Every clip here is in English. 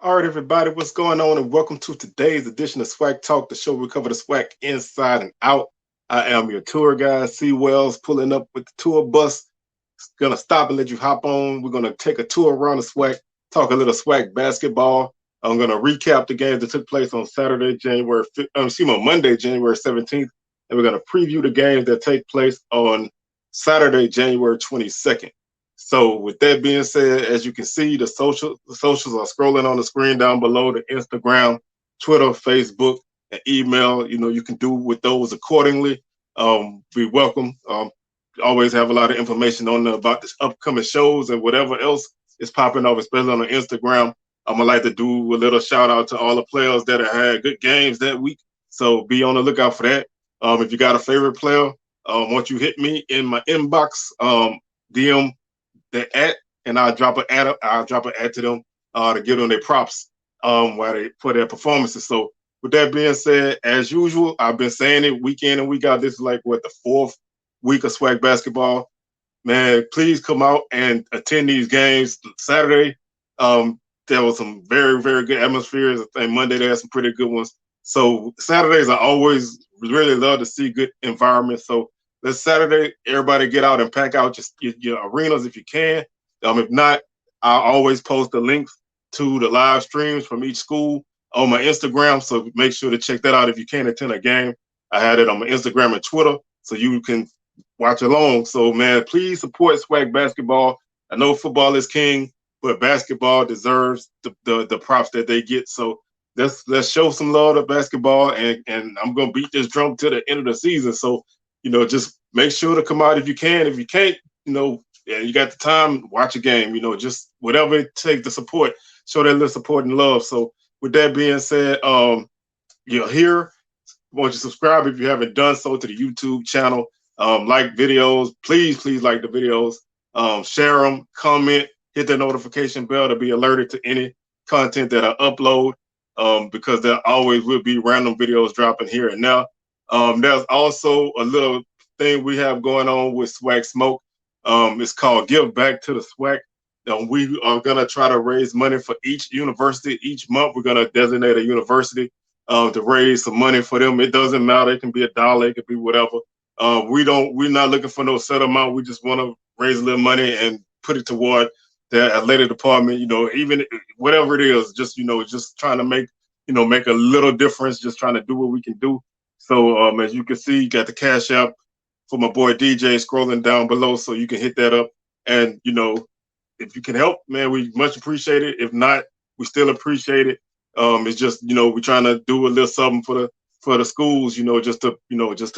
All right, everybody, what's going on? And welcome to today's edition of Swac Talk, the show we cover the Swac inside and out. I am your tour guide, C. Wells, pulling up with the tour bus. Gonna stop and let you hop on. We're gonna take a tour around the Swac, talk a little Swac basketball. I'm gonna recap the games that took place on Monday, January 17th, and we're gonna preview the games that take place on Saturday, January 22nd. So with that being said, as you can see, the socials are scrolling on the screen down below, the Instagram, Twitter, Facebook, and email. You can do with those accordingly. We welcome. Always have a lot of information on about this upcoming shows and whatever else is popping up, especially on the Instagram. I'm gonna like to do a little shout out to all the players that have had good games that week. So be on the lookout for that. If you got a favorite player, once you hit me in my inbox, DM the at, and I'll drop an ad to them to give them their props while they for their performances. So with that being said, as usual, I've been saying it week in and week out. This is like the fourth week of Swac basketball. Man, please come out and attend these games. Saturday, there was some very, very good atmospheres. I think Monday there had some pretty good ones. So Saturdays I always really love to see good environments. So this Saturday, everybody get out and pack out your arenas if you can. If not, I always post the links to the live streams from each school on my Instagram. So make sure to check that out if you can attend a game. I had it on my Instagram and Twitter, so you can watch along. So, man, please support Swac basketball. I know football is king, but basketball deserves the props that they get. So let's show some love to basketball, and I'm gonna beat this drum to the end of the season. So just make sure to come out if you can. If you can't, and you got the time, watch a game. Just whatever it takes to support, show that little support and love. So with that being said, you're here. I want you to subscribe if you haven't done so to the YouTube channel. Like videos, please like the videos. Share them, comment, hit the notification bell to be alerted to any content that I upload, because there always will be random videos dropping here and now. There's also a little thing we have going on with Swac Smoke. It's called Give Back to the Swac. We are going to try to raise money for each university. Each month, we're going to designate a university to raise some money for them. It doesn't matter. It can be $1. It can be whatever. We're not looking for no set amount. We just want to raise a little money and put it toward the athletic department. Even whatever it is, just trying to make a little difference. Just trying to do what we can do. So as you can see, you got the cash app for my boy DJ scrolling down below, so you can hit that up. And if you can help, man, we much appreciate it. If not, we still appreciate it. It's just we're trying to do a little something for the schools, just to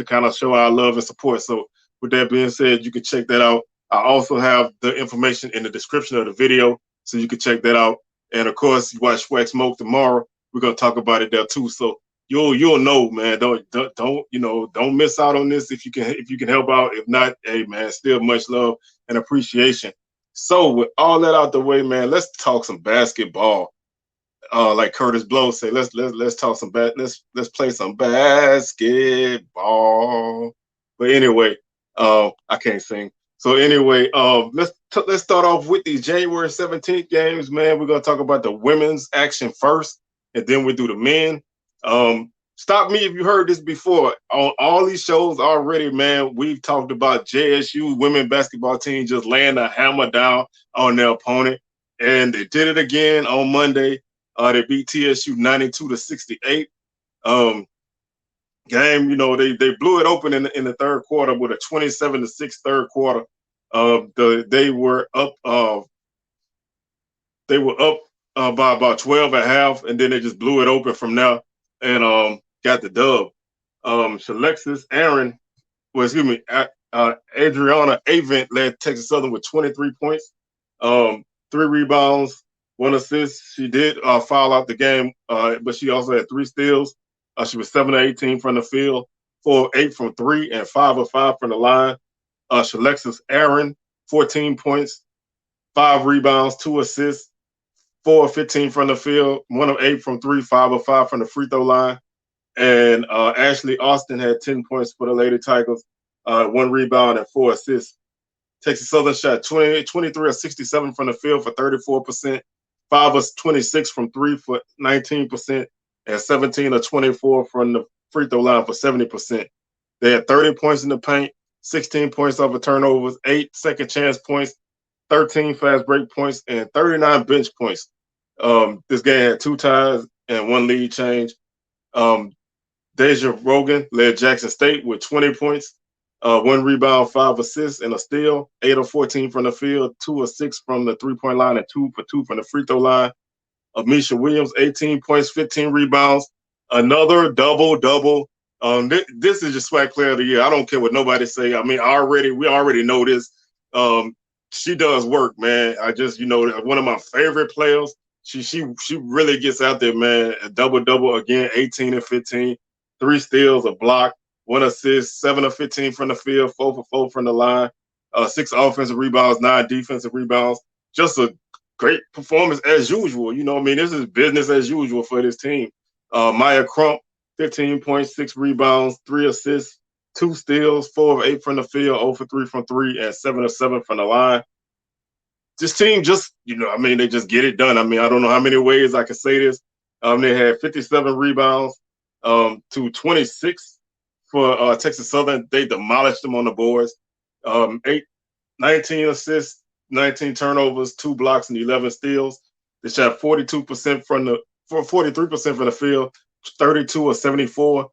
kind of show our love and support. So with that being said, you can check that out. I also have the information in the description of the video, so you can check that out. And of course, you watch Swac Smoke tomorrow. We're gonna talk about it there too. So you'll know, man. Don't miss out on this if you can help out. If not, hey man, still much love and appreciation. So with all that out the way, man, let's talk some basketball. Like Curtis Blow say, let's talk some let's play some basketball. But anyway, I can't sing. So anyway, let's start off with these January 17th games, man. We're gonna talk about the women's action first, and then we'll do the men. Stop me if you heard this before. On all these shows already, man, we've talked about JSU women basketball team just laying a hammer down on their opponent, and they did it again on Monday. They beat TSU 92-68. Game, they blew it open in the third quarter with a 27-6 third quarter. They were up by about 12 at half, and then they just blew it open from there and got the dub. Adriana Avent led Texas Southern with 23 points, 3 rebounds, 1 assist. She did foul out the game, but she also had 3 steals. She was 7 of 18 from the field, 4 of 8 from 3, and 5 of 5 from the line. Shalexis Aaron, 14 points, 5 rebounds, 2 assists, 4 of 15 from the field, 1 of 8 from 3, 5 of 5 from the free throw line. And Ashley Austin had 10 points for the Lady Tigers, 1 rebound and 4 assists. Texas Southern shot 23 of 67 from the field for 34%. 5 of 26 from 3 for 19%, and 17 of 24 from the free throw line for 70%. They had 30 points in the paint, 16 points off of turnovers, 8 second chance points, 13 fast break points, and 39 bench points. This game had 2 ties and 1 lead change. DeJarrodJones led Jackson State with 20 points, 1 rebound, 5 assists, and a steal. 8 of 14 from the field, 2 of 6 from the three-point line, and 2 for 2 from the free throw line. Misha Williams, 18 points, 15 rebounds, another double-double. This is just Swac Player of the Year. I don't care what nobody say. I mean, we already know this. She does work, man. I just, one of my favorite players. She really gets out there, man. A double-double again, 18 and 15, 3 steals, a block, 1 assist, 7 of 15 from the field, 4 for 4 from the line, 6 offensive rebounds, 9 defensive rebounds. Just a great performance as usual. This is business as usual for this team. Maya Crump, 15 points, 6 rebounds, 3 assists, 2 steals, 4 of 8 from the field, 0 for 3 from 3, and 7 of 7 from the line. This team just, they just get it done. I don't know how many ways I can say this. They had 57 rebounds to 26 for Texas Southern. They demolished them on the boards. 19 assists, 19 turnovers, 2 blocks, and 11 steals. They shot 43% from the field, 32 of 74,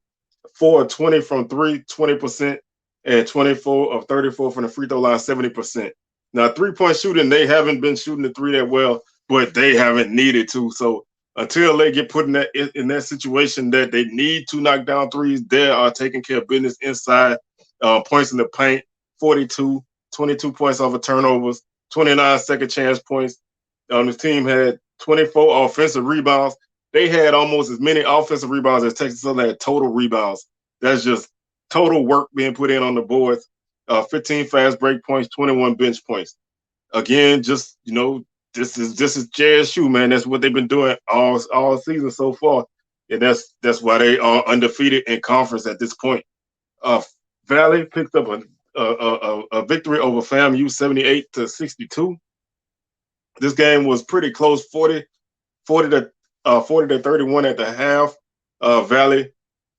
4 of 20 from 3, 20%, and 24 of 34 from the free throw line, 70%. Now, 3-point shooting, they haven't been shooting the 3 that well, but they haven't needed to. So until they get put in that situation that they need to knock down threes, they are taking care of business inside. Points in the paint, 42, 22 points off of turnovers, 29 second chance points. This team had 24 offensive rebounds. They had almost as many offensive rebounds as Texas Southern had total rebounds. That's just total work being put in on the boards. 15 fast break points, 21 bench points. Again, just this is JSU, man. That's what they've been doing all season so far, and that's why they are undefeated in conference at this point. Valley picked up a victory over FAMU, 78-62. This game was pretty close, 40 to 31 at the half. Valley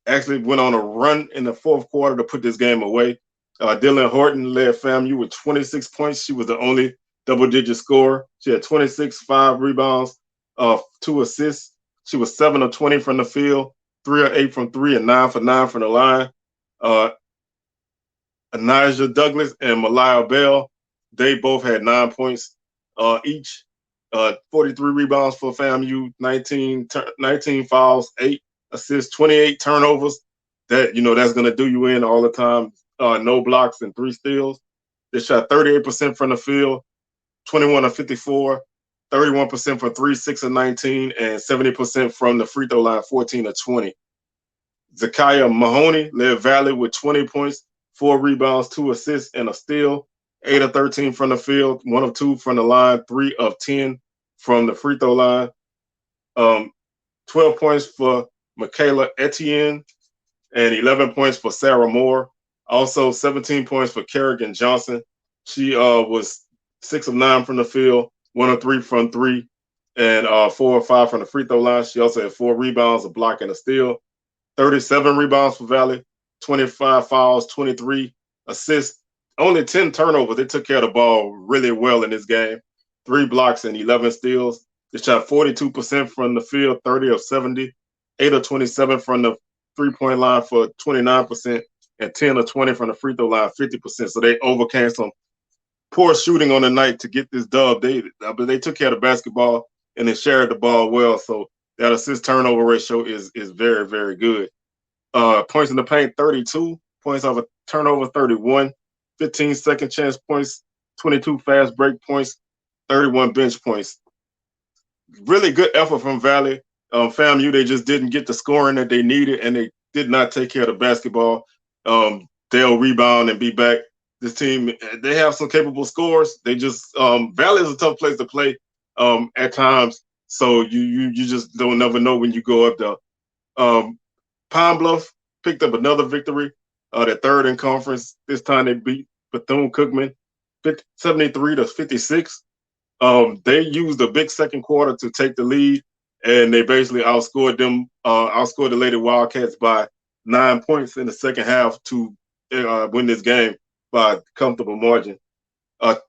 actually went on a run in the fourth quarter to put this game away. Dylan Horton led FAMU with 26 points. She was the only double-digit scorer. She had 26, 5 rebounds, 2 assists. She was 7 of 20 from the field, 3 of 8 from 3, and 9 for 9 from the line. Anijah Douglas and Malaya Bell, they both had 9 points each. 43 rebounds for FAMU, 19 fouls, 8 assists, 28 turnovers. That's going to do you in all the time. No blocks and 3 steals. They shot 38% from the field, 21 of 54, 31% from 3, 6 of 19, and 70% from the free throw line, 14 of 20. Zakiya Mahoney led Valley with 20 points, 4 rebounds, 2 assists, and a steal. 8 of 13 from the field, 1 of 2 from the line, 3 of 10 from the free throw line. 12 points for Michaela Etienne and 11 points for Sarah Moore. Also, 17 points for Kerrigan Johnson. She was 6 of 9 from the field, 1 of 3 from 3, and 4 of 5 from the free throw line. She also had 4 rebounds, a block, and a steal. 37 rebounds for Valley, 25 fouls, 23 assists, only 10 turnovers. They took care of the ball really well in this game. 3 blocks and 11 steals. They shot 42% from the field, 30 of 70, 8 of 27 from the three-point line for 29%, and 10 of 20 from the free throw line, 50%. So they overcame some poor shooting on the night to get this dub. But they took care of the basketball and they shared the ball well. So that assist turnover ratio is very, very good. Points in the paint, 32. Points off a turnover, 31. 15 second chance points, 22 fast break points, 31 bench points. Really good effort from Valley. FAMU, they just didn't get the scoring that they needed, and they did not take care of the basketball. They'll rebound and be back. This team, they have some capable scorers. They just Valley is a tough place to play at times. So you just don't never know when you go up there. Pine Bluff picked up another victory. Their third in conference. This time they beat Bethune-Cookman 73-56. They used a big second quarter to take the lead, and they basically outscored the Lady Wildcats by 9 points in the second half to win this game by a comfortable margin.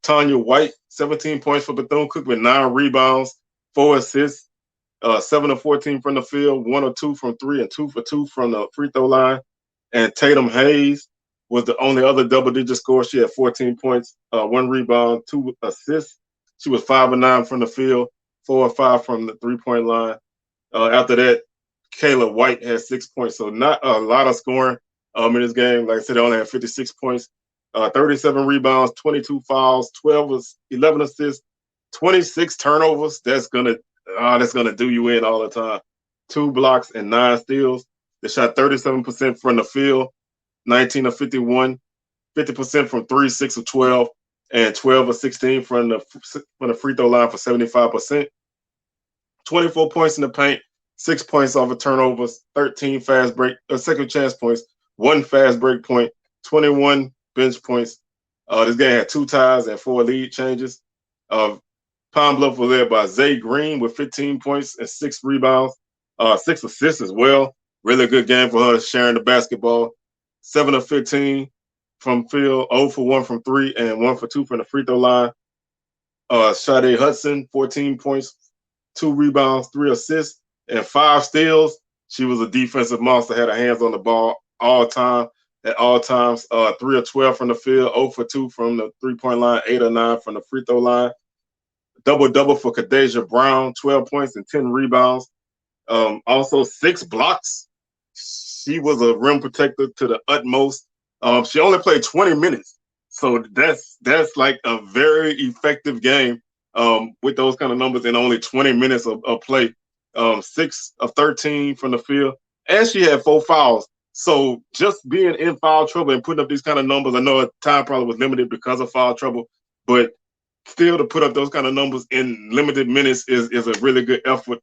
Tanya White, 17 points for Bethune-Cookman with 9 rebounds, 4 assists, 7 of 14 from the field, 1 or 2 from 3, and 2 for 2 from the free throw line. And Tatum Hayes was the only other double-digit scorer. She had 14 points, 1 rebound, 2 assists. She was 5 of 9 from the field, 4 of 5 from the three-point line. After that, Kayla White had 6 points, so not a lot of scoring in this game. Like I said, they only had 56 points, 37 rebounds, 22 fouls, 11 assists, 26 turnovers. That's gonna do you in all the time. 2 blocks and 9 steals. They shot 37% from the field, 19 of 51, 50% from 3, 6 of 12, and 12 of 16 from the free throw line for 75%. 24 points in the paint, 6 points off of turnovers, 13 second chance points, 1 fast break point, 21 bench points. This game had 2 ties and 4 lead changes. Pine Bluff was led by Zay Green with 15 points and 6 rebounds, 6 assists as well. Really good game for her, sharing the basketball. 7 of 15 from field, 0 for 1 from 3, and 1 for 2 from the free throw line. Sade Hudson, 14 points, 2 rebounds, 3 assists, and 5 steals. She was a defensive monster, had her hands on the ball at all times. 3 of 12 from the field, 0 for 2 from the three-point line, 8 of 9 from the free throw line. Double-double for Kadeja Brown, 12 points and 10 rebounds. Also 6 blocks. She was a rim protector to the utmost. She only played 20 minutes. So that's like a very effective game with those kind of numbers in only 20 minutes of play. 6 of 13 from the field. And she had 4 fouls. So just being in foul trouble and putting up these kind of numbers, I know time probably was limited because of foul trouble, but still to put up those kind of numbers in limited minutes is a really good effort.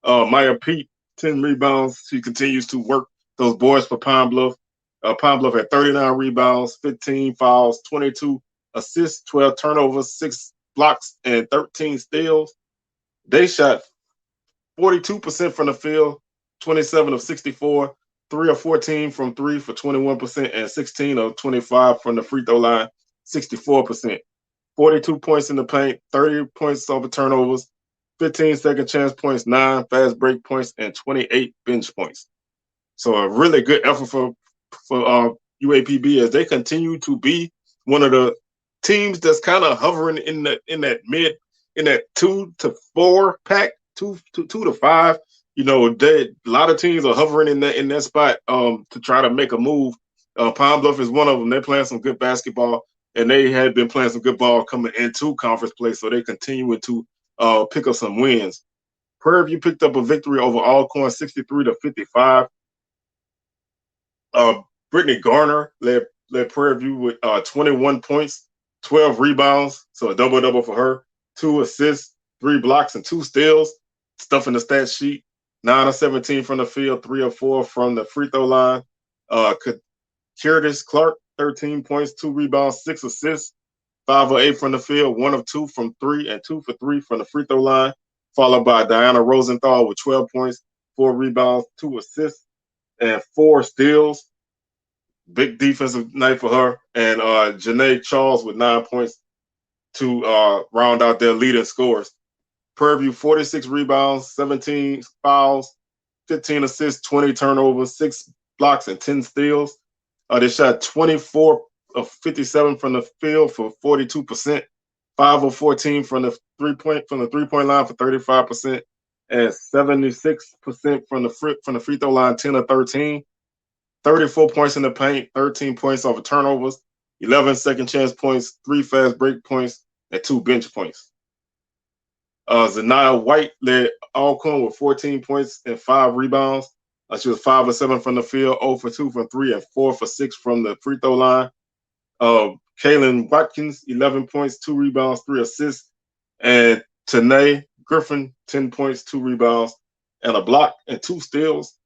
Maya Pete, 10 rebounds. She continues to work those boys for Pine Bluff. Pine Bluff had 39 rebounds, 15 fouls, 22 assists, 12 turnovers, 6 blocks, and 13 steals. They shot 42% from the field, 27 of 64, 3 of 14 from 3 for 21%, and 16 of 25 from the free throw line, 64%. 42 points in the paint, 30 points over turnovers, 15 second chance points, 9 fast break points, and 28 bench points. So a really good effort for UAPB as they continue to be one of the teams that's kind of hovering in that 2 to 4 pack, 2 to 5. You know, a lot of teams are hovering in that spot to try to make a move. Pine Bluff is one of them. They're playing some good basketball, and they had been playing some good ball coming into conference play, so they continuing to pick up some wins. Prairie View picked up a victory over Alcorn 63-55. Brittany Garner led Prairie View with 21 points, 12 rebounds, so a double-double for her, 2 assists, 3 blocks, and 2 steals. Stuff in the stat sheet. 9 of 17 from the field, 3 of 4 from the free throw line. Curtis Clark, 13 points, 2 rebounds, 6 assists, 5 of 8 from the field, 1 of 2 from 3, and 2 for 3 from the free throw line, followed by Diana Rosenthal with 12 points, 4 rebounds, 2 assists, and 4 steals. Big defensive night for her. And Janae Charles with 9 points to round out their leading scores. Prairie View, 46 rebounds, 17 fouls, 15 assists, 20 turnovers, 6 blocks, and 10 steals. They shot 24 of 57 from the field for 42%, 5 of 14 from the three-point line for 35%, and 76% from the free throw line, 10 of 13. 34 points in the paint, 13 points off of turnovers, 11 second chance points, 3 fast break points, and 2 bench points. Zanaya White led Alcorn with 14 points and 5 rebounds. She was 5 of 7 from the field, 0 for 2 from 3, and 4 for 6 from the free throw line. Kaylin Watkins, 11 points, 2 rebounds, 3 assists. And Tanae Griffin, 10 points, 2 rebounds, and a block and 2 steals.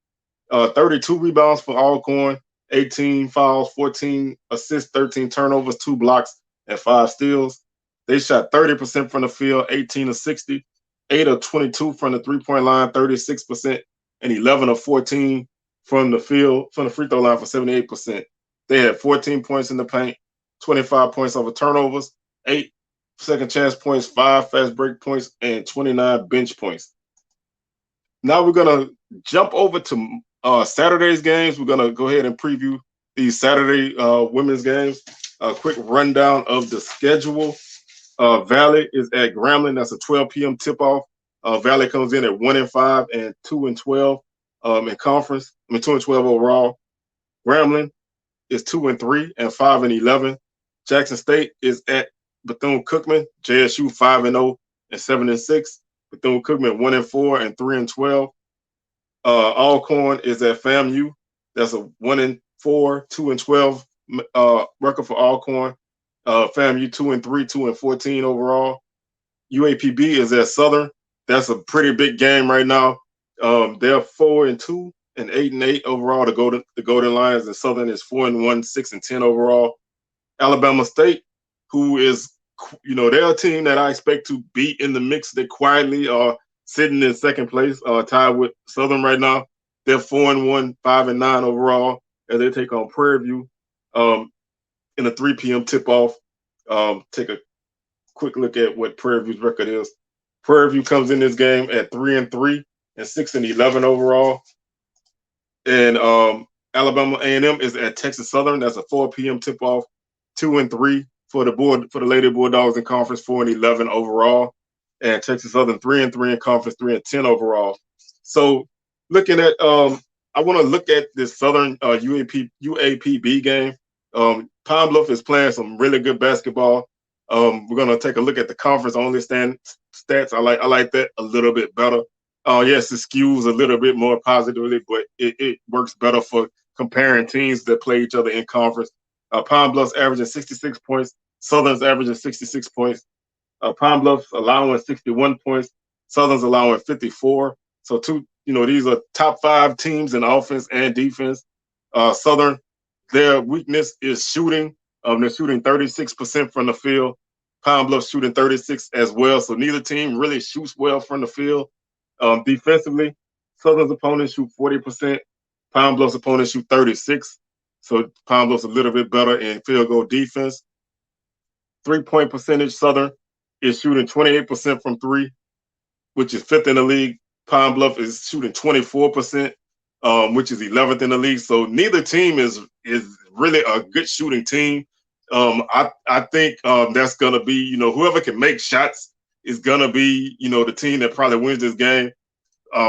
32 rebounds for Alcorn, 18 fouls, 14 assists, 13 turnovers, 2 blocks, and 5 steals. They shot 30% from the field, 18 of 60, 8 of 22 from the three-point line, 36%, and 11 of 14 from the field, from the free throw line for 78%. They had 14 points in the paint, 25 points over turnovers, 8 second chance points, 5 fast break points, and 29 bench points. Now we're going to jump over to Saturday's games. We're going to go ahead and preview these Saturday women's games. A quick rundown of the schedule. Valley is at Grambling. That's a 12 p.m. tip-off. Valley comes in at 1-5 and 2-12 in conference. 2-12 overall. Grambling is 2-3 and 5-11. Jackson State is at Bethune-Cookman. JSU 5-0 and 7-6. Bethune-Cookman 1-4 and 3-12. Alcorn is at FAMU. That's a 1-4, 2-12 record for Alcorn. FAMU 2-3, 2-14 overall. UAPB is at Southern. That's a pretty big game right now. They're 4-2 and 8-8 overall. The Golden Lions, and Southern is 4-1, 6-10 overall. Alabama State, who is, they're a team that I expect to be in the mix. They quietly are sitting in second place, tied with Southern right now. They're 4-1, 5-9 overall as they take on Prairie View in a 3 p.m. tip-off. Take a quick look at what Prairie View's record is. Prairie View comes in this game at 3-3 and 6-11 overall. And Alabama A&M is at Texas Southern. That's a 4 p.m. tip-off, 2-3 for the Lady Bulldogs in conference, 4-11 overall. And Texas Southern 3-3 in conference, 3-10 overall. So looking at, I want to look at this Southern UAPB game. Pine Bluff is playing some really good basketball. We're gonna take a look at the conference only stats. I like that a little bit better. Yes, it skews a little bit more positively, but it works better for comparing teams that play each other in conference. Pine Bluff's averaging 66 points. Southern's averaging 66 points. Pine Bluff's allowing 61 points. Southern's allowing 54. So these are top 5 teams in offense and defense. Southern, their weakness is shooting. They're shooting 36% from the field. Pine Bluff shooting 36 as well. So neither team really shoots well from the field. Defensively, Southern's opponents shoot 40%. Pine Bluff's opponents shoot 36. So Pine Bluff's a little bit better in field goal defense. 3-point percentage, Southern is shooting 28% from 3, which is 5th in the league. Pine Bluff is shooting 24%, which is 11th in the league. So neither team is really a good shooting team. I think that's going to be, whoever can make shots is going to be, the team that probably wins this game.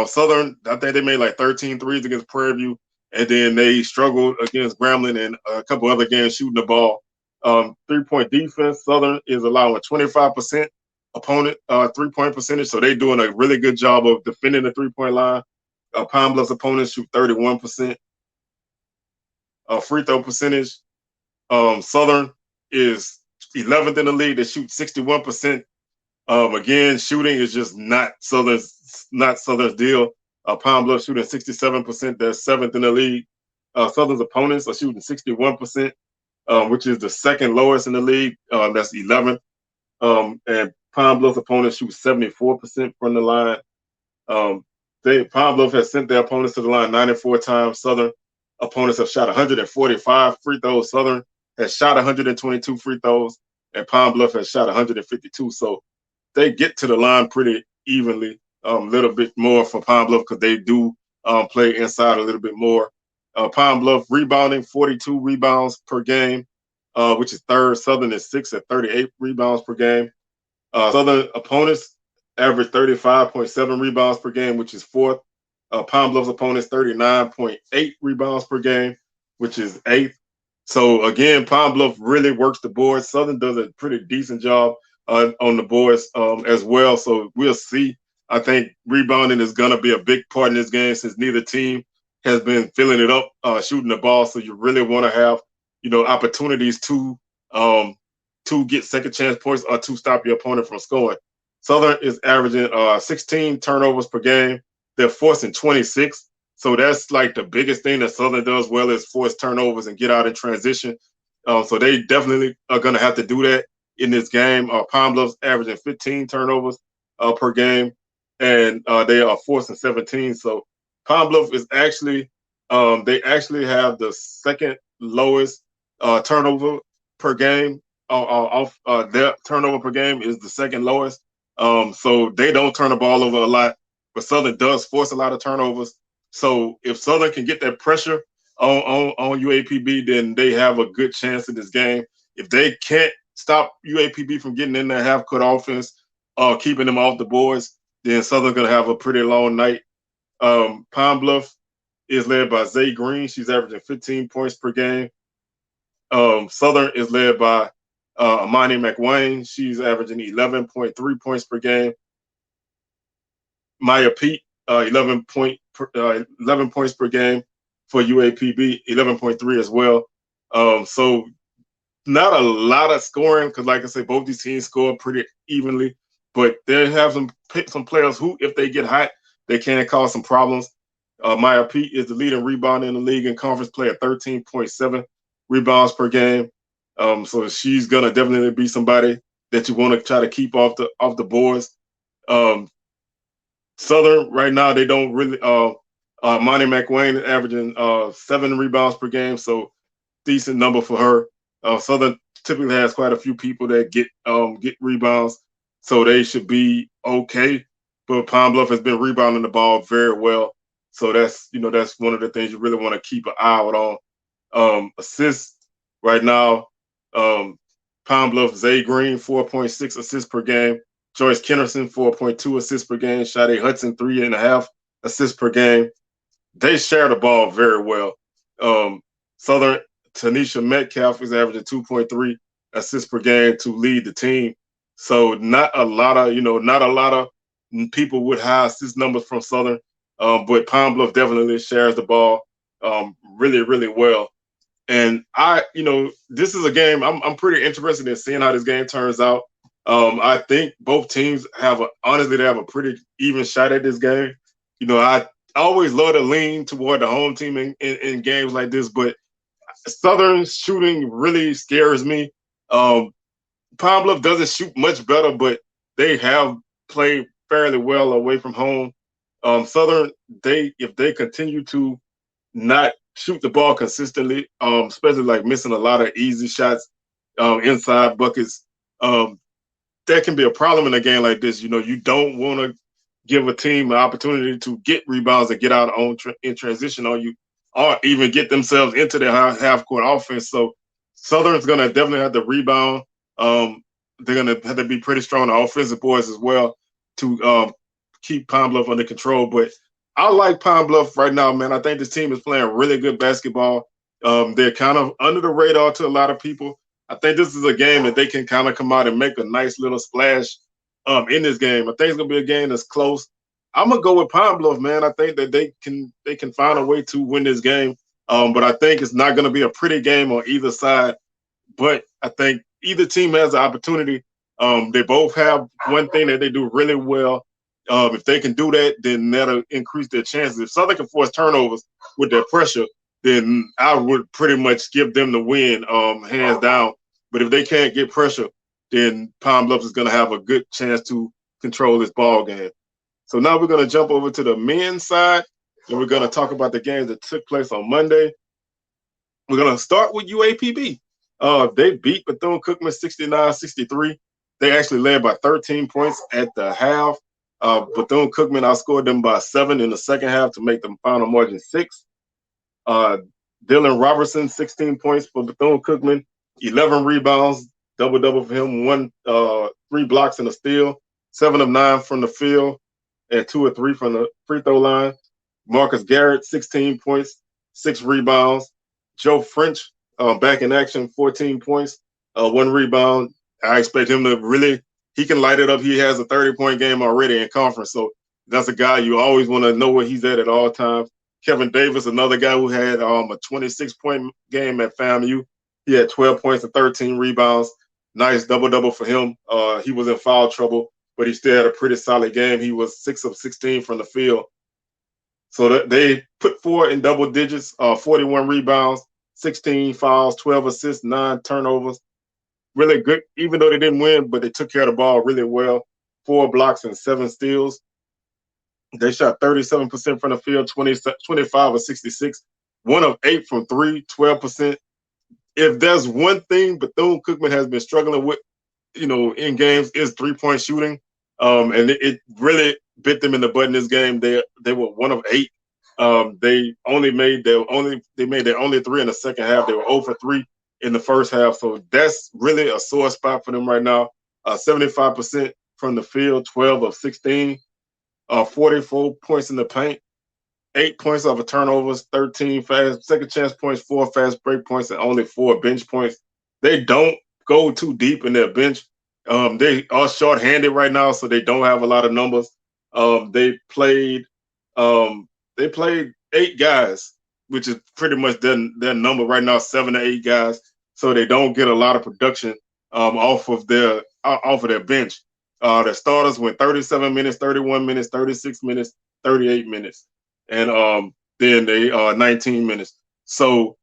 Southern, I think they made like 13 threes against Prairie View, and then they struggled against Grambling and a couple other games shooting the ball. 3-point defense, Southern is allowing 25% opponent 3-point percentage, so they're doing a really good job of defending the 3-point line. Pine Bluff's opponents shoot 31%. Free throw percentage, Southern is 11th in the league. They shoot 61%. Again, shooting is just not Southern's deal. Pine Bluff shooting 67%. They're 7th in the league. Southern's opponents are shooting 61%, which is the 2nd lowest in the league. That's 11th. And Pine Bluff's opponents shoot 74% from the line. Pine Bluff has sent their opponents to the line 94 times. Southern opponents have shot 145 free throws. Southern has shot 122 free throws, and Pine Bluff has shot 152. So they get to the line pretty evenly. A little bit more for Pine Bluff because they do play inside a little bit more. Pine Bluff rebounding, 42 rebounds per game, which is 3rd. Southern is 6th at 38 rebounds per game. Southern opponents average 35.7 rebounds per game, which is 4th. Pine Bluff's opponents 39.8 rebounds per game, which is 8th. So again, Pine Bluff really works the boards. Southern does a pretty decent job on the boards as well. So we'll see. I think rebounding is going to be a big part in this game since neither team has been filling it up, shooting the ball. So you really want to have, opportunities to get second chance points or to stop your opponent from scoring. Southern is averaging 16 turnovers per game. They're forcing 26. So that's like the biggest thing that Southern does well is force turnovers and get out in transition. So they definitely are going to have to do that in this game. Pine Bluff's averaging 15 turnovers per game, and they are 4th and 17. So Pine Bluff is actually they actually have the second lowest turnover per game. Their turnover per game is the second lowest. So they don't turn the ball over a lot, but Southern does force a lot of turnovers. So if Southern can get that pressure on UAPB, then they have a good chance in this game. If they can't stop UAPB from getting in their half-court offense, keeping them off the boards, then Southern's going to have a pretty long night. Pine Bluff is led by Zay Green. She's averaging 15 points per game. Southern is led by Amani McWayne. She's averaging 11.3 points per game. Maya Pete, 11 points per game for UAPB, 11.3 as well. So not a lot of scoring because, like I said, both these teams score pretty evenly, but they have some players who, if they get hot, they can cause some problems. Maya Pete is the leading rebounder in the league in conference play at 13.7 rebounds per game. So she's gonna definitely be somebody that you want to try to keep off the boards. Southern right now, they don't really. Monty McWayne is averaging 7 rebounds per game, so decent number for her. Southern typically has quite a few people that get rebounds, so they should be okay. But Pine Bluff has been rebounding the ball very well, so that's one of the things you really want to keep an eye out on. Assists right now, Pine Bluff Zay Green 4.6 assists per game. Joyce Kennerson 4.2 assists per game. Sade Hudson 3.5 assists per game. They share the ball very well. Southern Tanisha Metcalf is averaging 2.3 assists per game to lead the team. So not a lot of people with high assist numbers from Southern, but Pine Bluff definitely shares the ball really, really well. And this is a game I'm pretty interested in seeing how this game turns out. I think both teams they have a pretty even shot at this game. I always love to lean toward the home team in games like this, but Southern shooting really scares me. Pine Bluff doesn't shoot much better, but they have played fairly well away from home. Southern, if they continue to not shoot the ball consistently, especially like missing a lot of easy shots, inside buckets, that can be a problem in a game like this. You don't want to give a team an opportunity to get rebounds and get out in transition on you, or even get themselves into their half-court offense. So Southern's going to definitely have to rebound. They're going to have to be pretty strong on the offensive boards as well to keep Pine Bluff under control. But I like Pine Bluff right now, man. I think this team is playing really good basketball. They're kind of under the radar to a lot of people. I think this is a game that they can kind of come out and make a nice little splash in this game. I think it's gonna be a game that's close. I'm gonna go with Pine Bluff, man. I think that they can find a way to win this game. But I think it's not gonna be a pretty game on either side. But I think either team has an opportunity. They both have one thing that they do really well. If they can do that, then that'll increase their chances. If Southern can force turnovers with their pressure, then I would pretty much give them the win, hands down. But if they can't get pressure, then Pine Bluff is going to have a good chance to control this ball game. So now we're going to jump over to the men's side, and we're going to talk about the games that took place on Monday. We're going to start with UAPB. They beat Bethune-Cookman 69-63. They actually led by 13 points at the half. Bethune-Cookman outscored them by 7 in the second half to make them final margin 6. Dylan Robertson, 16 points for Bethune-Cookman, 11 rebounds, double-double for him, 3 blocks and a steal, 7 of 9 from the field, and 2 of 3 from the free throw line. Marcus Garrett, 16 points, 6 rebounds. Joe French, back in action, 14 points, 1 rebound. I expect him to he can light it up. He has a 30-point game already in conference, so that's a guy you always want to know where he's at all times. Kevin Davis, another guy who had a 26-point game at FAMU. He had 12 points and 13 rebounds. Nice double-double for him. He was in foul trouble, but he still had a pretty solid game. He was 6 of 16 from the field. So they put 4 in double digits, 41 rebounds, 16 fouls, 12 assists, 9 turnovers. really good, even though they didn't win, but they took care of the ball really well. 4 blocks and 7 steals. They shot 37% from the field, 25 of 66, 1 of 8 from 3, 12%. If there's one thing Bethune-Cookman has been struggling with, in games, is 3-point shooting. And it really bit them in the butt in this game. They were 1 of 8. They made their only 3 in the second half. They were 0 for 3 in the first half. So that's really a sore spot for them right now. 75% from the field, 12 of 16, 44 points in the paint, 8 points off of turnovers, 13 fast second chance points, 4 fast break points, and only 4 bench points. They don't go too deep in their bench. They are short-handed right now, so they don't have a lot of numbers. They played 8 guys, which is pretty much their number right now, 7 to 8 guys. So they don't get a lot of production off of their bench. Their starters went 37 minutes, 31 minutes, 36 minutes, 38 minutes, and then they 19 minutes. So,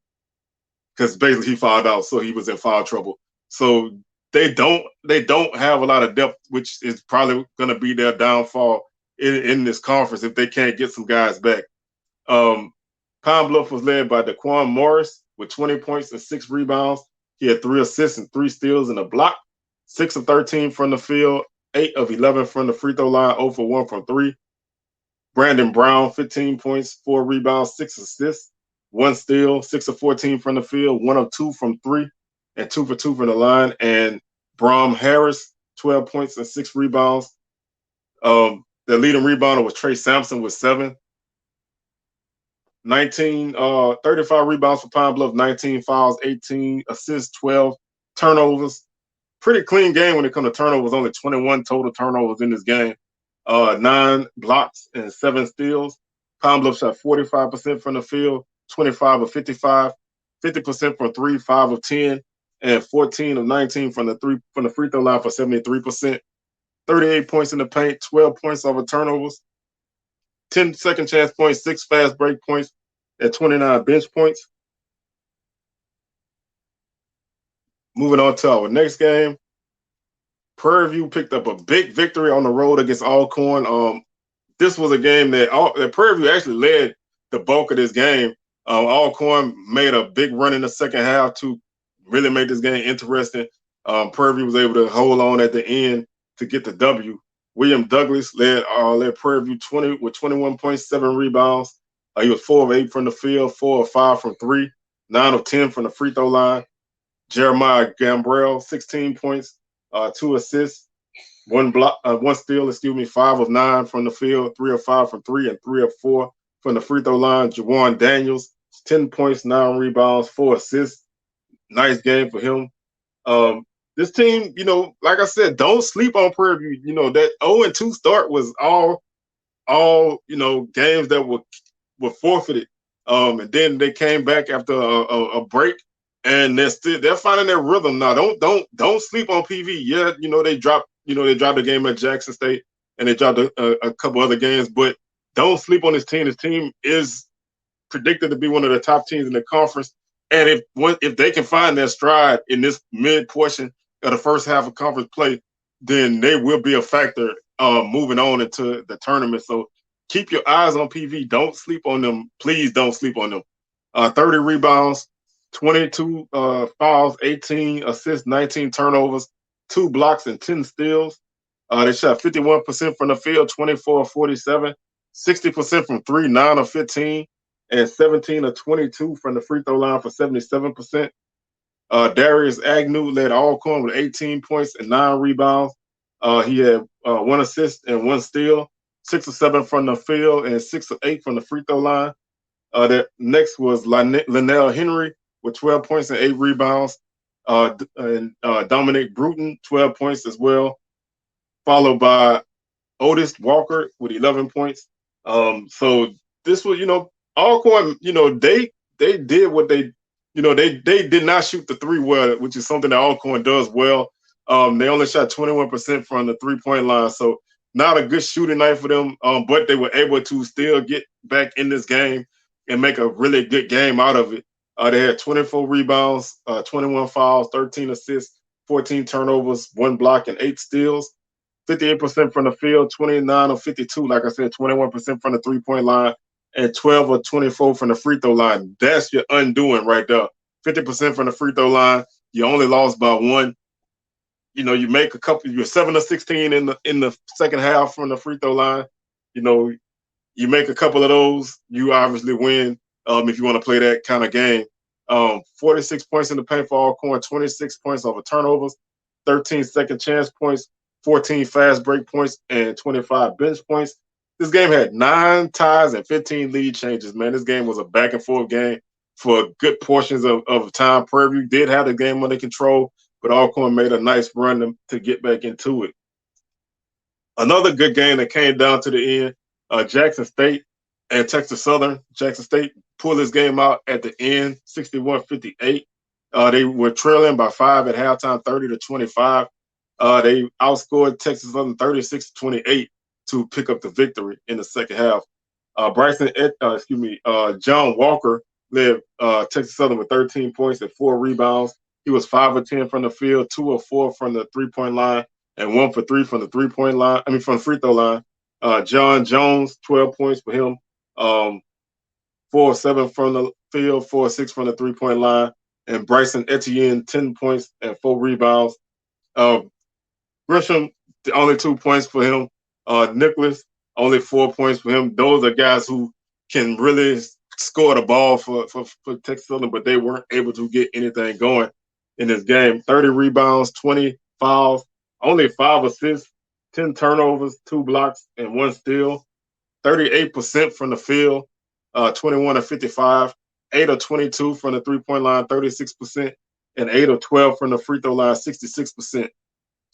because basically he fouled out, so he was in foul trouble. So they don't have a lot of depth, which is probably going to be their downfall in this conference if they can't get some guys back. Pine Bluff was led by Daquan Morris with 20 points and 6 rebounds. He had 3 assists and 3 steals and a block. 6 of 13 from the field, 8 of 11 from the free throw line, 0 for 1 from 3. Brandon Brown, 15 points, 4 rebounds, 6 assists, 1 steal, 6 of 14 from the field, 1 of 2 from 3, and 2 for 2 from the line. And Brom Harris, 12 points and 6 rebounds. The leading rebounder was Trey Sampson with 7. 35 rebounds for Pine Bluff, 19 fouls, 18 assists, 12 turnovers. Pretty clean game when it comes to turnovers. Only 21 total turnovers in this game. 9 blocks and 7 steals. Pine Bluff shot 45% from the field, 25 of 55, 50% from 3, 5 of 10, and 14 of 19 from the free throw line for 73%. 38 points in the paint, 12 points over turnovers, 10 second chance points, 6 fast break points, and 29 bench points. Moving on to our next game, Prairie View picked up a big victory on the road against Alcorn. This was a game that Prairie View actually led the bulk of this game. Alcorn made a big run in the second half to really make this game interesting. Prairie View was able to hold on at the end to get the W. William Douglas led Prairie View 21.7 rebounds. He was 4 of 8 from the field, 4 of 5 from 3, 9 of 10 from the free throw line. Jeremiah Gambrell, 16 points, 2 assists, 1 steal, 5 of 9 from the field, 3 of 5 from 3, and 3 of 4 from the free throw line. Jawan Daniels, 10 points, 9 rebounds, 4 assists. Nice game for him. This team, like I said, don't sleep on Prairie View. That 0-2 start was all games that were forfeited. And then they came back after a break, and they're finding their rhythm now. Don't sleep on PV. Yeah, they dropped the game at Jackson State, and they dropped a couple other games, but don't sleep on this team. This team is predicted to be one of the top teams in the conference. And if they can find their stride in this mid portion of the first half of conference play, then they will be a factor moving on into the tournament. So keep your eyes on PV. Don't sleep on them. Please don't sleep on them. 30 rebounds, 22 fouls, 18 assists, 19 turnovers, 2 blocks, and 10 steals. They shot 51% from the field, 24 of 47, 60% from 3, 9 of 15, and 17 of 22 from the free throw line for 77%. Darius Agnew led Alcorn with 18 points and 9 rebounds. He had 1 assist and 1 steal, 6 of 7 from the field, and 6 of 8 from the free throw line. That next was Linnell Henry with 12 points and 8 rebounds. And Dominic Bruton, 12 points as well, followed by Otis Walker with 11 points. So this was, Alcorn, they did what they did not shoot the 3 well, which is something that Alcorn does well. They only shot 21% from the 3-point line, so not a good shooting night for them. But they were able to still get back in this game and make a really good game out of it. They had 24 rebounds, 21 fouls, 13 assists, 14 turnovers, 1 block, and 8 steals. 58% from the field, 29 of 52. Like I said, 21% from the three-point line, and 12 of 24 from the free throw line. That's your undoing right there. 50% from the free throw line. You only lost by 1. You make a couple. You're 7 of 16 in the second half from the free throw line. You make a couple of those, you obviously win. If you want to play that kind of game. 46 points in the paint for Alcorn, 26 points over turnovers, 13 second chance points, 14 fast break points, and 25 bench points. This game had 9 ties and 15 lead changes, man. This game was a back and forth game for good portions of time. Prairie View did have the game under control, but Alcorn made a nice run to get back into it. Another good game that came down to the end, Jackson State and Texas Southern. Jackson State pulled this game out at the end, 61-58. They were trailing by 5 at halftime, 30-25. They outscored Texas Southern 36-28 to pick up the victory in the second half. John Walker led Texas Southern with 13 points and 4 rebounds. He was 5 of 10 from the field, 2 of 4 from the three-point line, and 1 for 3 from the from the free throw line. John Jones, 12 points for him, 4 of 7 from the field, 4 of 6 from the three-point line, and Bryson Etienne, 10 points and 4 rebounds. Grisham, only 2 points for him. Nicholas, only 4 points for him. Those are guys who can really score the ball for Texas Southern, but they weren't able to get anything going in this game. 30 rebounds, 20 fouls, only 5 assists, 10 turnovers, 2 blocks, and 1 steal. 38% from the field, 21 of 55, 8 of 22 from the three-point line, 36%, and 8 of 12 from the free throw line, 66%.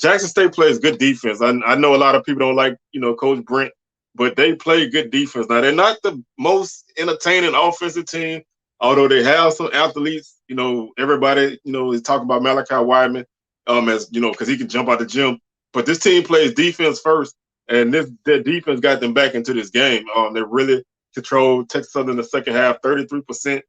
Jackson State plays good defense. I know a lot of people don't like, Coach Brent, but they play good defense. Now, they're not the most entertaining offensive team, although they have some athletes. Everybody, is talking about Malachi Wyman, because he can jump out the gym. But this team plays defense first, and their defense got them back into this game. They really controlled Texas Southern in the second half, 33%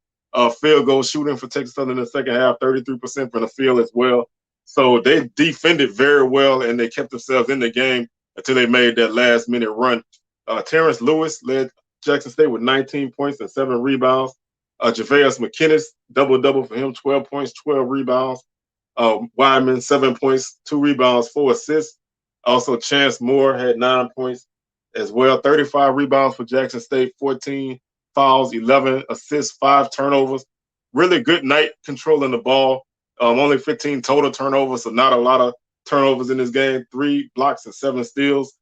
field goal shooting for Texas Southern in the second half, 33% from the field as well. So they defended very well, and they kept themselves in the game until they made that last-minute run. Terrence Lewis led Jackson State with 19 points and 7 rebounds. Javeus McKinnis, double-double for him, 12 points, 12 rebounds. Wyman, 7 points, 2 rebounds, 4 assists. Also, Chance Moore had 9 points as well. 35 rebounds for Jackson State, 14 fouls, 11 assists, 5 turnovers. Really good night controlling the ball. Only 15 total turnovers, so not a lot of turnovers in this game. 3 blocks and 7 steals.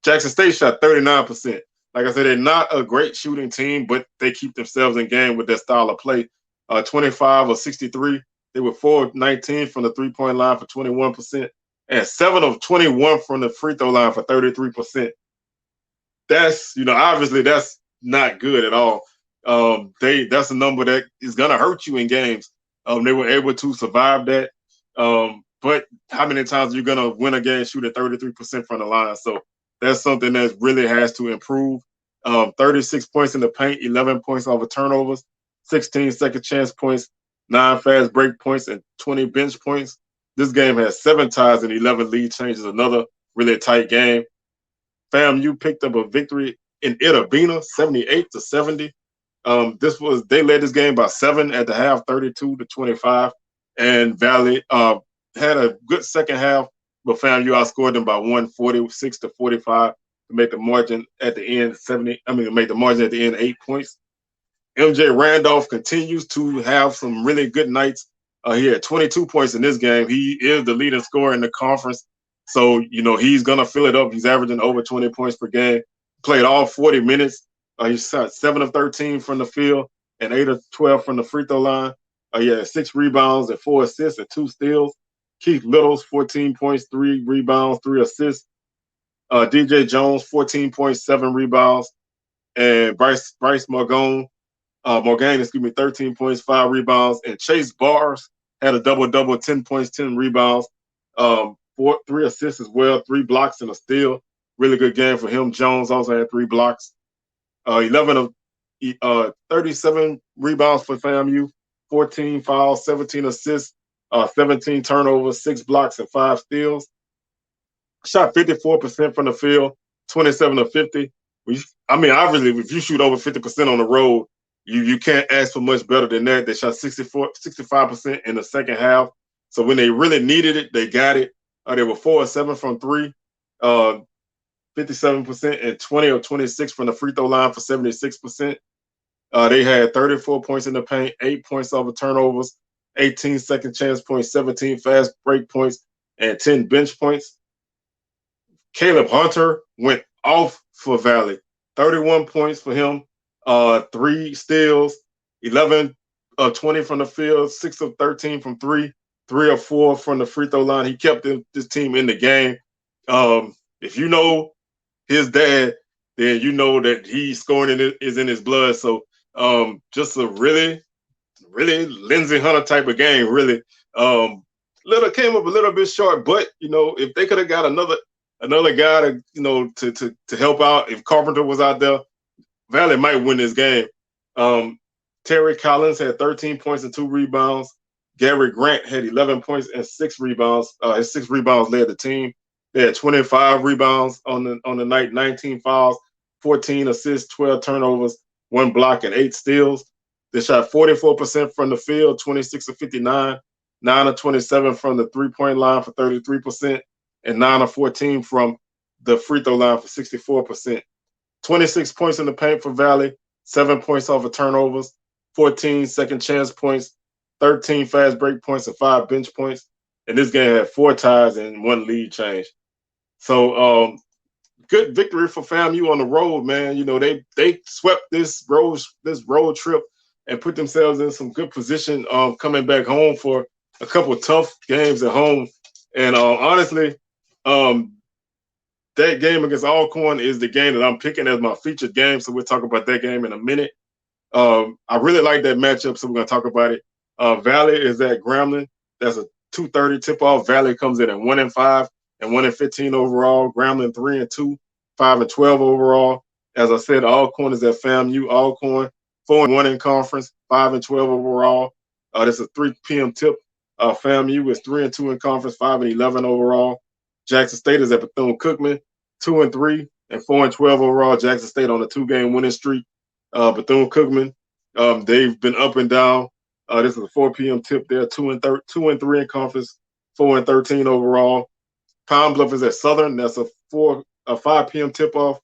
Jackson State shot 39%. Like I said, they're not a great shooting team, but they keep themselves in game with their style of play. 25 of 63. They were 4 of 19 from the three-point line for 21%, and 7 of 21 from the free throw line for 33%. That's, obviously that's not good at all. That's a number that is going to hurt you in games. They were able to survive that. But how many times are you going to win a game shooting 33% from the line? So that's something that really has to improve. 36 points in the paint, 11 points over turnovers, 16 second chance points, 9 fast break points, and 20 bench points. This game has 7 ties and 11 lead changes, another really tight game. FAMU picked up a victory in Itabena, 78-70. They led this game by 7 at the half, 32-25, and Valley had a good second half, but FAMU outscored them by 146-45 to make the margin at the end 8 points. MJ Randolph continues to have some really good nights. He had 22 points in this game. He is the leading scorer in the conference, so he's gonna fill it up. He's averaging over 20 points per game. Played all 40 minutes. He shot 7 of 13 from the field and 8 of 12 from the free throw line. He had 6 rebounds and 4 assists and 2 steals. Keith Littles, 14 points, 3 rebounds, 3 assists. DeJarrodJones, 14 points, 7 rebounds. And Bryce Morgan, 13 points, 5 rebounds. And Chase Bars had a double-double, 10 points, 10 rebounds, 3 assists as well, 3 blocks and a steal. Really good game for him. Jones also had 3 blocks. 11 of 37 rebounds for FAMU, 14 fouls, 17 assists, 17 turnovers, 6 blocks, and 5 steals. Shot 54% from the field, 27 of 50. I mean, obviously, if you shoot over 50% on the road, you can't ask for much better than that. They shot 65% in the second half. So when they really needed it, they got it. They were 4 of 7 from 3, 57%, and 20 of 26 from the free throw line for 76%. They had 34 points in the paint, 8 points off of turnovers, 18 second chance points, 17 fast break points, and 10 bench points. Caleb Hunter went off for Valley. 31 points for him, 3 steals, 11 of 20 from the field, 6 of 13 from 3, 3 of 4 from the free throw line. He kept this team in the game. If you know his dad, then you know that he's scoring is in his blood. So just a really, really Lindsey Hunter type of game, really. Came up a little bit short, but, if they could have got another guy to help out, if Carpenter was out there, Valley might win this game. Terry Collins had 13 points and 2 rebounds. Gary Grant had 11 points and 6 rebounds. His 6 rebounds led the team. They had 25 rebounds on the night, 19 fouls, 14 assists, 12 turnovers, 1 block, and 8 steals. They shot 44% from the field, 26 of 59, 9 of 27 from the three-point line for 33%, and 9 of 14 from the free throw line for 64%. 26 points in the paint for Valley, 7 points off of turnovers, 14 second chance points, 13 fast break points, and 5 bench points. And this game had 4 ties and 1 lead change. So good victory for FAMU on the road, man. They swept this road trip and put themselves in some good position coming back home for a couple of tough games at home. And honestly, that game against Alcorn is the game that I'm picking as my featured game. So we'll talk about that game in a minute. I really like that matchup, so we're going to talk about it. Valley is at Grambling. That's a 2:30 tip-off. Valley comes in at 1-5 and 1-15 overall. Grambling 3-2, 5-12 overall. As I said, Alcorn is at FAMU. Alcorn 4-1 in conference, 5-12 overall. This is a 3 p.m. tip. FAMU is 3-2 in conference, 5-11 overall. Jackson State is at Bethune-Cookman, 2-3 and 4-12 overall. Jackson State on a 2-game winning streak. Bethune-Cookman, they've been up and down. This is a 4 p.m. tip there, 2-3 in conference, 4-13 overall. Pine Bluff is at Southern. That's a 5 p.m. tip off.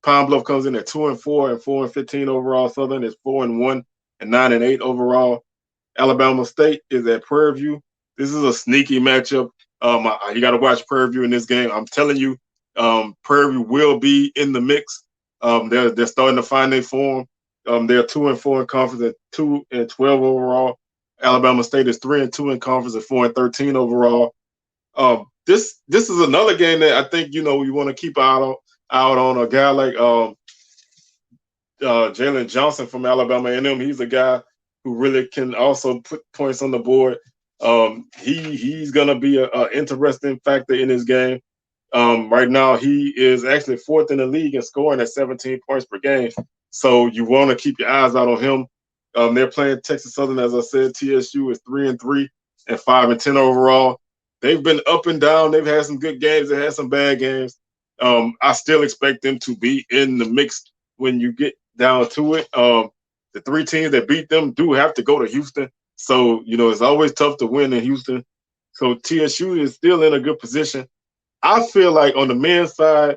Pine Bluff comes in at 2-4 and 4-15 overall. Southern is 4-1 and 9-8 overall. Alabama State is at Prairie View. This is a sneaky matchup. You got to watch Prairie View in this game. I'm telling you, Prairie View will be in the mix. They're starting to find their form. They're 2-4 in conference at 2-12 overall. Alabama State is 3-2 in conference at 4-13 overall. This is another game that I think you want to keep out on a guy like Jalen Johnson from Alabama A&M. He's a guy who really can also put points on the board. He's gonna be an interesting factor in this game. Right now, he is actually 4th in the league in scoring at 17 points per game. So you want to keep your eyes out on him. They're playing Texas Southern, as I said. TSU is 3-3 and 5-10 overall. They've been up and down. They've had some good games. They had some bad games. I still expect them to be in the mix when you get down to it. The 3 teams that beat them do have to go to Houston. So, it's always tough to win in Houston. So TSU is still in a good position. I feel like on the men's side,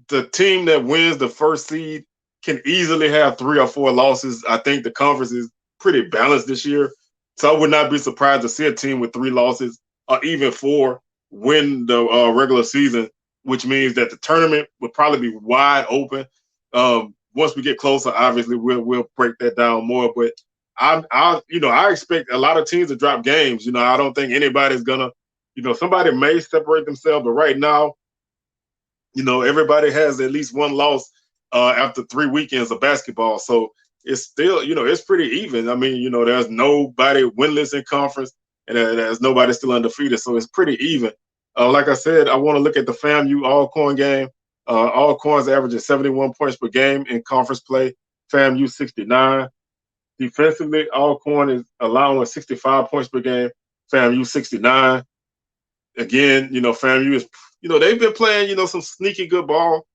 the team that wins the first seed can easily have 3 or 4 losses. I think the conference is pretty balanced this year. So I would not be surprised to see a team with 3 losses or even 4 win the regular season, which means that the tournament would probably be wide open. Once we get closer, obviously we'll break that down more. But I expect a lot of teams to drop games. I don't think anybody's gonna, somebody may separate themselves, but right now, everybody has at least 1 loss after 3 weekends of basketball. So it's still, it's pretty even. I mean, there's nobody winless in conference, and there's nobody still undefeated. So it's pretty even. Like I said, I want to look at the FAMU Alcorn game. Alcorn's averaging 71 points per game in conference play. FAMU 69. Defensively, Alcorn is allowing 65 points per game. FAMU 69. Again, FAMU is, they've been playing, some sneaky good ball.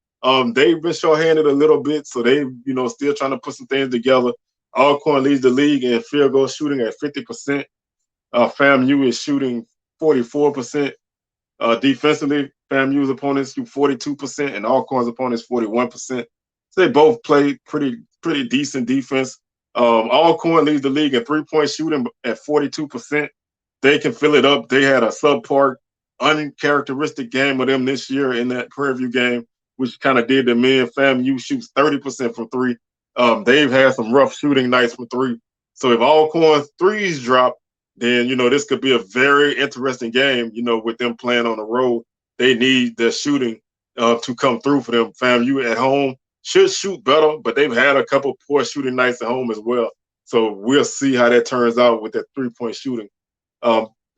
They've been shorthanded a little bit, so they, still trying to put some things together. Alcorn leads the league in field goal shooting at 50%. FAMU is shooting 44%. Defensively, FAMU's opponents shoot 42%, and Alcorn's opponents 41%. So they both play pretty decent defense. Alcorn leads the league in three-point shooting at 42%. They can fill it up. They had a subpar, uncharacteristic game of them this year in that Prairie View game, which kind of did them in. FAMU shoots 30% from three. They've had some rough shooting nights from three. So if Alcorn's threes drop, then, this could be a very interesting game, with them playing on the road. They need their shooting to come through for them. FAMU at home should shoot better, but they've had a couple poor shooting nights at home as well. So we'll see how that turns out with that three-point shooting.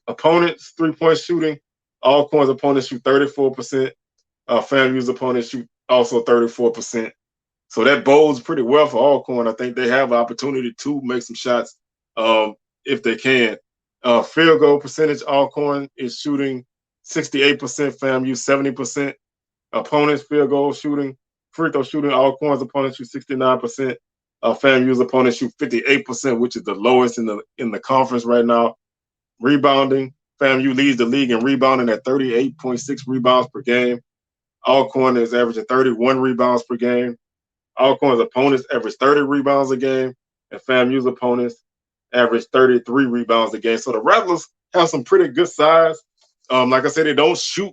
Opponents, three-point shooting, Alcorn's opponents shoot 34%. FAMU's opponents shoot also 34%. So that bodes pretty well for Alcorn. I think they have an opportunity to make some shots if they can. Field goal percentage, Alcorn is shooting 68%, FAMU 70%. Opponents field goal shooting, free throw shooting, Alcorn's opponents shoot 69%. FAMU's opponents shoot 58%, which is the lowest in the conference right now. Rebounding, FAMU leads the league in rebounding at 38.6 rebounds per game. Alcorn is averaging 31 rebounds per game. Alcorn's opponents average 30 rebounds a game, and FAMU's opponents average 33 rebounds a game. So the Rattlers have some pretty good size. Like I said, they don't shoot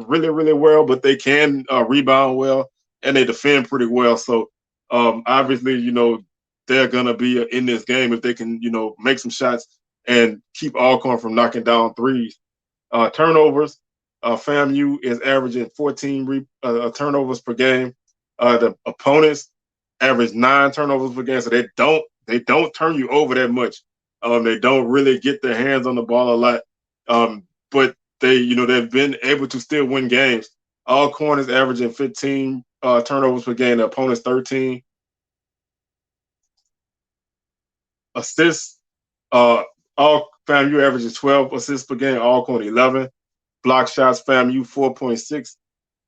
really, really well, but they can rebound well, and they defend pretty well. So obviously, they're going to be in this game if they can, make some shots and keep Alcorn from knocking down threes. Turnovers, FAMU is averaging 14 turnovers per game. The opponents average 9 turnovers per game, so they don't turn you over that much. They don't really get their hands on the ball a lot, but they've been able to still win games. Alcorn is averaging 15 turnovers per game. The opponents 13. Assists, FAMU averages 12 assists per game. Alcorn 11. Block shots, FAMU 4.6.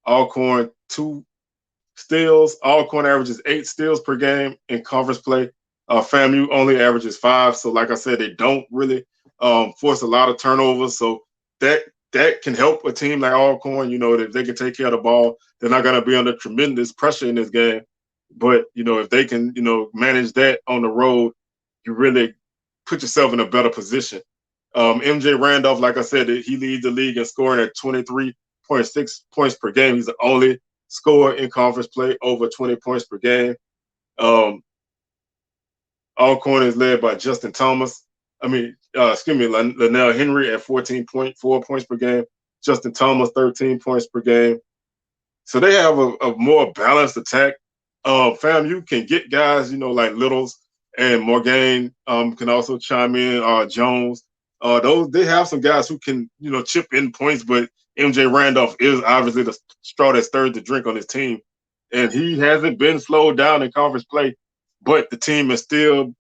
Alcorn 2 steals. Alcorn averages 8 steals per game in conference play. FAMU only averages 5. So like I said, they don't really force a lot of turnovers. So that can help a team like Alcorn, that they can take care of the ball. They're not going to be under tremendous pressure in this game. But, if they can, manage that on the road, you really put yourself in a better position. MJ Randolph, like I said, he leads the league in scoring at 23.6 points per game. He's the only scorer in conference play over 20 points per game. Alcorn is led by Justin Thomas. Linnell Henry at 14.4 points per game. Justin Thomas, 13 points per game. So they have a more balanced attack. FAMU can get guys, like Littles and Morgan can also chime in. Jones. They have some guys who can, chip in points, but MJ Randolph is obviously the straw that stirs the drink on his team. And he hasn't been slowed down in conference play, but the team is still,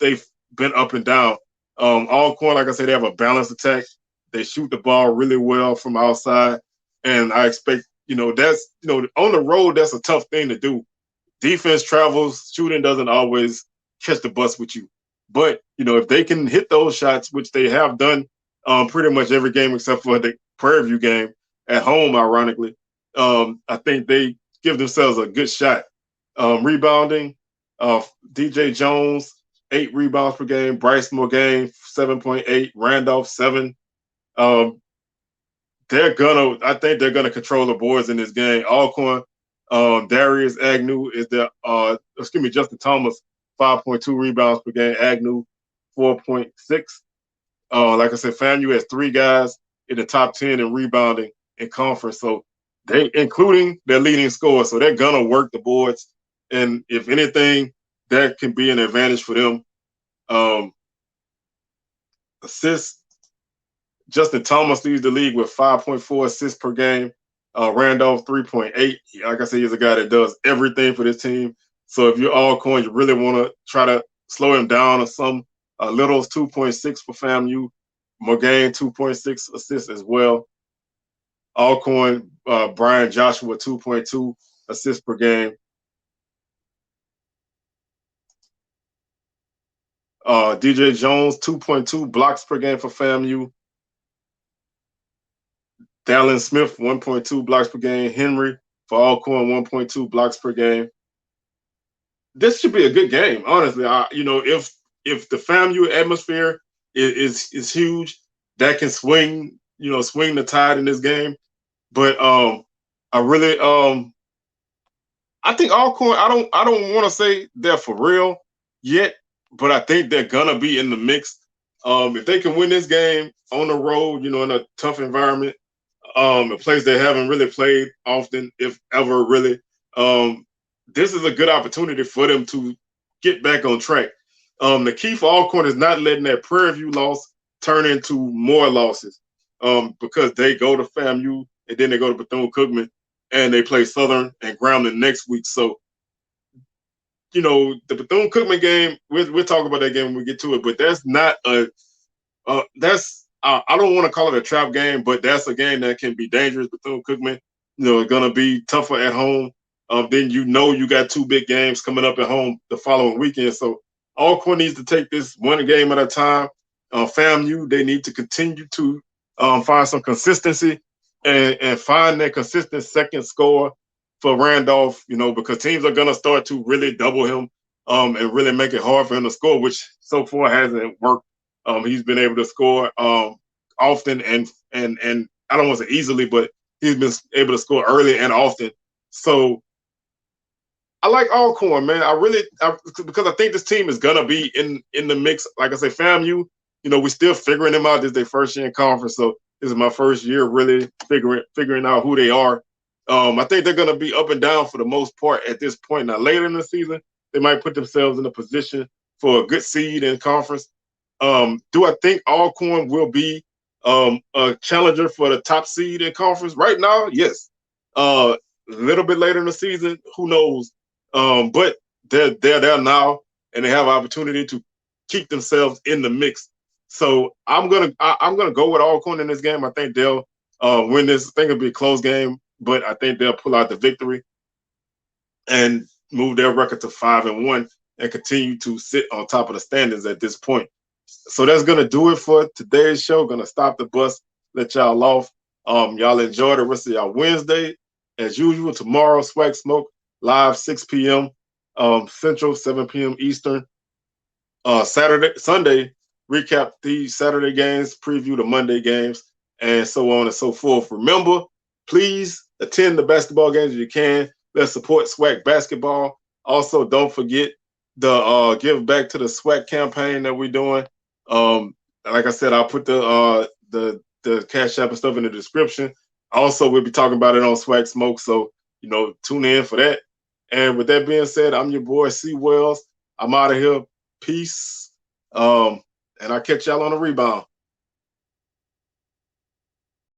they've been up and down. Alcorn, like I said, they have a balanced attack. They shoot the ball really well from outside. And I expect, that's, on the road, that's a tough thing to do. Defense travels, shooting doesn't always catch the bus with you. But, if they can hit those shots, which they have done pretty much every game except for the Prairie View game at home, ironically, I think they give themselves a good shot. Rebounding, DeJarrodJones, 8 rebounds per game. Bryce Morgan, 7.8. Randolph, 7. I think they're gonna control the boards in this game. Alcorn, Darius Agnew is Justin Thomas, 5.2 rebounds per game. Agnew, 4.6. Like I said, FAMU has 3 guys in the top 10 in rebounding in conference. So they, including their leading scorer, so they're gonna work the boards. And if anything, that can be an advantage for them. Assists, Justin Thomas leads the league with 5.4 assists per game. Randolph, 3.8. Like I said, he's a guy that does everything for this team. So if you're Alcorn, you really want to try to slow him down or some. Little's 2.6 for FAMU. Morgan, 2.6 assists as well. Alcorn, Brian Joshua, 2.2 assists per game. DeJarrodJones, 2.2 blocks per game for FAMU. Dallin Smith, 1.2 blocks per game. Henry for Alcorn, 1.2 blocks per game. This should be a good game, honestly. If the FAMU atmosphere is huge, that can swing the tide in this game. But I think Alcorn, I don't want to say they're for real yet, but I think they're gonna be in the mix. If they can win this game on the road, in a tough environment, a place they haven't really played often, if ever really, this is a good opportunity for them to get back on track. The key for Alcorn is not letting that Prairie View loss turn into more losses, because they go to FAMU and then they go to Bethune-Cookman and they play Southern and Grambling next week. So, the Bethune-Cookman game, we'll talk about that game when we get to it, but that's not I don't want to call it a trap game, but that's a game that can be dangerous. Bethune-Cookman, it's going to be tougher at home. Then you got two big games coming up at home the following weekend. So Alcorn needs to take this one game at a time. FAMU, they need to continue to find some consistency and find that consistent second score for Randolph, because teams are going to start to really double him and really make it hard for him to score, which so far hasn't worked. He's been able to score often and I don't want to say easily, but he's been able to score early and often. So I like Alcorn, man. Because I think this team is gonna be in the mix. Like I say, FAMU, we're still figuring them out. This is their first year in conference, so this is my first year really figuring out who they are. I think they're gonna be up and down for the most part at this point. Now later in the season, they might put themselves in a position for a good seed in conference. Do I think Alcorn will be a challenger for the top seed in conference right now? Yes. A little bit later in the season, who knows? But they're there now, and they have opportunity to keep themselves in the mix. So I'm gonna go with Alcorn in this game. I think they'll win this. I think it'll be a close game, but I think they'll pull out the victory and move their record to 5-1 and continue to sit on top of the standings at this point. So that's gonna do it for today's show. Gonna stop the bus, let y'all off. Y'all enjoy the rest of y'all Wednesday. As usual, tomorrow, Swac Smoke live 6 p.m. Central, 7 p.m. Eastern. Sunday, recap the Saturday games, preview the Monday games, and so on and so forth. Remember, please attend the basketball games if you can. Let's support Swac basketball. Also, don't forget the give back to the Swac campaign that we're doing. Like I said, I'll put the cash app and stuff in the description. Also, we'll be talking about it on Swac Smoke, so tune in for that. And with that being said, I'm your boy C Wells. I'm out of here. Peace. And I'll catch y'all on the rebound.